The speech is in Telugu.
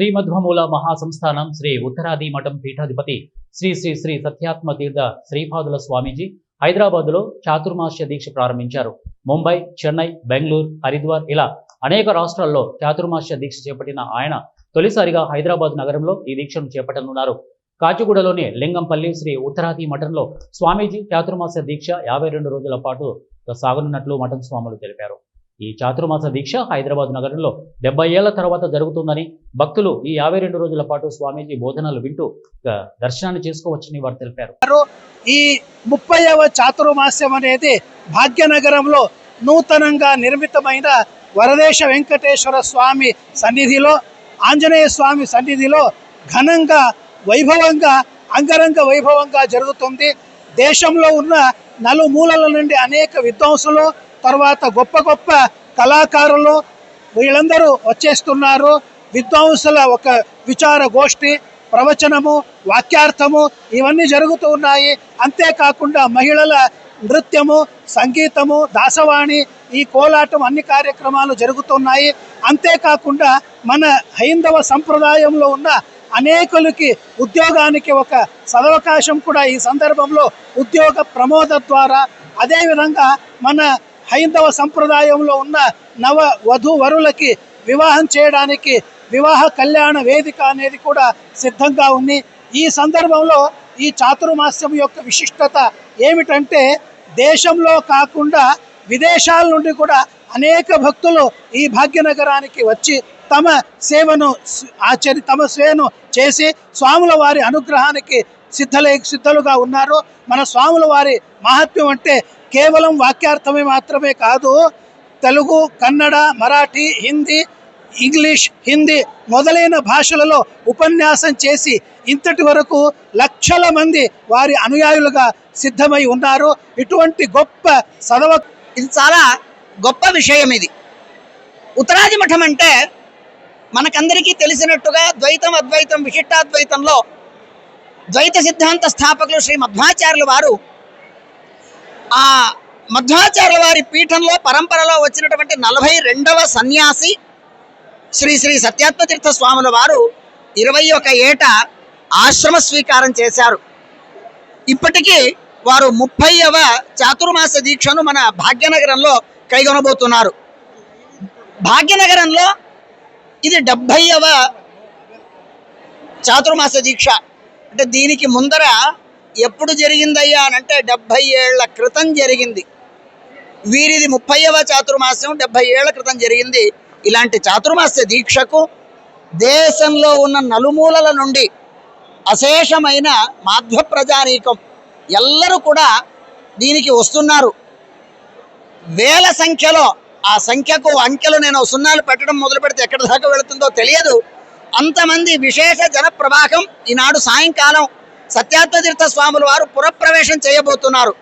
శ్రీమధ్వమూల మహాసంస్థానం శ్రీ ఉత్తరాది మఠం పీఠాధిపతి శ్రీ శ్రీ శ్రీ సత్యాత్మ తీర్థ శ్రీపాదుల స్వామీజీ హైదరాబాద్లో చాతుర్మాస్య దీక్ష ప్రారంభించారు. ముంబై, చెన్నై, బెంగళూరు, హరిద్వార్ ఇలా అనేక రాష్ట్రాల్లో చాతుర్మాస్య దీక్ష చేపట్టిన ఆయన తొలిసారిగా హైదరాబాద్ నగరంలో ఈ దీక్షను చేపట్టనున్నారు. కాచిగూడలోని లింగంపల్లి శ్రీ ఉత్తరాది మఠంలో స్వామీజీ చాతుర్మాస్య దీక్ష 52 రోజుల పాటు సాగనున్నట్లు మఠం స్వాములు తెలిపారు. ఈ చాతుర్మాస దీక్ష హైదరాబాద్ నగరంలో 70 ఏళ్ల తర్వాత జరుగుతుందని, భక్తులు ఈ 52 రోజుల పాటు స్వామీజీ బోధనలు వింటూ దర్శనాన్ని చేసుకోవచ్చని వారు తెలిపారు. ఈ 30వ చాతుర్మాస్యం అనేది భాగ్యనగరంలో నూతనంగా నిర్మితమైన వరదేశ వెంకటేశ్వర స్వామి సన్నిధిలో, ఆంజనేయ స్వామి సన్నిధిలో ఘనంగా వైభవంగా అంగరంగ వైభవంగా జరుగుతుంది. దేశంలో ఉన్న నలుమూలల నుండి అనేక విద్వాంసులు, తర్వాత గొప్ప గొప్ప కళాకారులు వీళ్ళందరూ వచ్చేస్తున్నారు. విద్వాంసుల ఒక విచార గోష్ఠి, ప్రవచనము, వాక్యార్థము ఇవన్నీ జరుగుతూ ఉన్నాయి. అంతేకాకుండా మహిళల నృత్యము, సంగీతము, దాసవాణి, ఈ కోలాటం అన్ని కార్యక్రమాలు జరుగుతున్నాయి. అంతేకాకుండా మన హైందవ సంప్రదాయంలో ఉన్న అనేకులకి ఉద్యోగానికి ఒక సదవకాశం కూడా ఈ సందర్భంలో ఉద్యోగ ప్రమోద ద్వారా, అదేవిధంగా మన హైందవ సంప్రదాయంలో ఉన్న నవ వధూవరులకి వివాహం చేయడానికి వివాహ కళ్యాణ వేదిక అనేది కూడా సిద్ధంగా ఉంది. ఈ సందర్భంలో ఈ చాతుర్మాస్యం యొక్క విశిష్టత ఏమిటంటే, దేశంలో కాకుండా విదేశాల నుండి కూడా అనేక భక్తులు ఈ భాగ్యనగరానికి వచ్చి తమ సేవను చేసి స్వాముల వారి అనుగ్రహానికి సిద్ధలుగా ఉన్నారు. మన స్వాముల వారి మహత్యం అంటే కేవలం వాక్యార్థమే మాత్రమే కాదు, తెలుగు, కన్నడ, మరాఠీ, హిందీ, ఇంగ్లీష్, హిందీ మొదలైన భాషలలో ఉపన్యాసం చేసి ఇంతటి వరకు లక్షల మంది వారి అనుయాయులుగా సిద్ధమై ఉన్నారు. ఇటువంటి గొప్ప ఇది చాలా గొప్ప విషయం. ఇది ఉత్తరాది మఠం అంటే మనకందరికీ తెలిసినట్టుగా ద్వైతం, అద్వైతం, విశిష్టాద్వైతంలో ద్వైత సిద్ధాంత స్థాపకులు శ్రీ మధ్వాచార్యుల వారు, ఆ మధ్వాచార్యుల వారి పీఠంలో పరంపరలో వచ్చినటువంటి 42వ సన్యాసి శ్రీ శ్రీ సత్యాత్మతీర్థ స్వాముల వారు 21 ఏట ఆశ్రమ స్వీకారం చేశారు. ఇప్పటికీ వారు 30వ చాతుర్మాస దీక్షను మన భాగ్యనగరంలో కైగొనబోతున్నారు. భాగ్యనగరంలో ఇది 70వ చాతుర్మాస దీక్ష. అంటే దీనికి ముందర ఎప్పుడు జరిగిందయ్యా అనంటే 70 ఏళ్ల క్రితం జరిగింది. వీరిది 30వ చాతుర్మాసం, 70 ఏళ్ల క్రితం జరిగింది. ఇలాంటి చాతుర్మాస్య దీక్షకు దేశంలో ఉన్న నలుమూలల నుండి అశేషమైన మాధ్వ ప్రజానీకం ఎల్లరూ కూడా దీనికి వస్తున్నారు. వేల సంఖ్యలో, ఆ సంఖ్యకు అంకెలు నేను సున్నాలు పెట్టడం మొదలు పెడితే ఎక్కడి దాకా వెళుతుందో తెలియదు. అంతమంది విశేష జన ప్రవాహం ఈనాడు సాయంకాలం సత్యాత్మతీర్థ స్వాముల వారు పురప్రవేశం చేయబోతున్నారు.